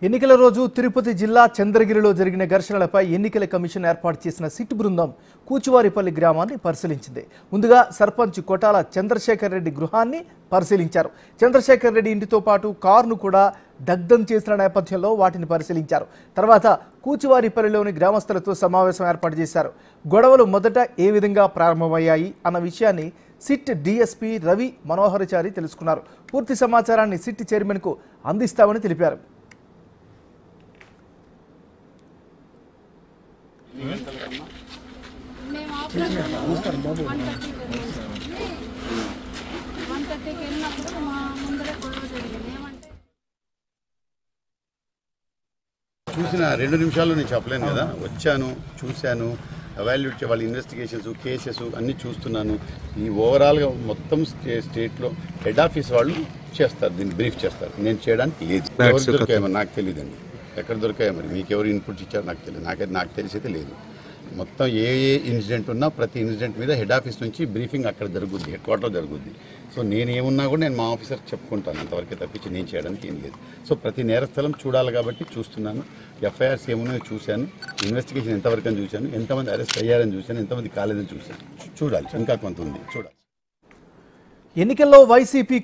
ఎన్నికల రోజు తిరుపతి జిల్లా చంద్రగిరిలో జరిగిన ఘర్షణలపై ఎన్నికల కమిషన్ ఏర్పాటు చేసిన సిట్ బృందం కూచువారిపల్లి గ్రామాన్ని పరిశీలించింది. ముందుగా సర్పంచ్ కోటాల చంద్రశేఖర్ రెడ్డి గృహాన్ని పరిశీలించారు. చంద్రశేఖర్ రెడ్డి ఇంటితో పాటు కారును కూడా దగ్ధం చేసిన నేపథ్యంలో వాటిని పరిశీలించారు. తర్వాత కూచువారిపల్లిలోని గ్రామస్తులతో సమావేశం ఏర్పాటు చేశారు. గొడవలు మొదట ఏ విధంగా ప్రారంభమయ్యాయి అన్న విషయాన్ని సిట్ డిఎస్పీ రవి మనోహరచారి తెలుసుకున్నారు. పూర్తి సమాచారాన్ని సిట్ చైర్మన్కు అందిస్తామని తెలిపారు. చూసిన 2 నిమిషాల్లో నేను చెప్పలేను కదా. వచ్చాను, చూశాను, ఎవాల్యుయేట్ వాళ్ళ ఇన్వెస్టిగేషన్స్, కేసెస్ అన్నీ చూస్తున్నాను. ఈ ఓవరాల్గా మొత్తం స్టేట్లో హెడ్ ఆఫీస్ వాళ్ళు చేస్తారు, దీన్ని బ్రీఫ్ చేస్తారు. నేను చేయడానికి లేదు. ఎవరు దొరికాయమో నాకు తెలియదండి. ఎక్కడ దొరికాయో మరి మీకు ఎవరు ఇన్పుట్ ఇచ్చారో నాకు తెలియదు. నాకు తెలిసైతే లేదు. మొత్తం ఏ ఇన్సిడెంట్ ఉన్నా ప్రతి ఇన్సిడెంట్ మీద హెడ్ ఆఫీస్ నుంచి బ్రీఫింగ్ అక్కడ జరుగుద్ది, హెడ్ క్వార్టర్లో జరుగుద్ది. సో నేనేమున్నా కూడా నేను మా ఆఫీసర్కి చెప్పుకుంటాను. అంతవరకే తప్పించి నేను చేయడానికి ఏం లేదు. సో ప్రతి నేరస్థలం చూడాలి కాబట్టి చూస్తున్నాను. ఎఫ్ఐఆర్స్ ఏమున్నాయో చూశాను, ఇన్వెస్టిగేషన్ ఎంతవరకు అని చూశాను, ఎంతమంది అరెస్ట్ అయ్యారని చూశాను, ఎంతమంది కాలేదని చూశాను. చూడాలి, ఇంకా కొంత ఉంది చూడాలి. ఎన్నికల్లో వైసీపీ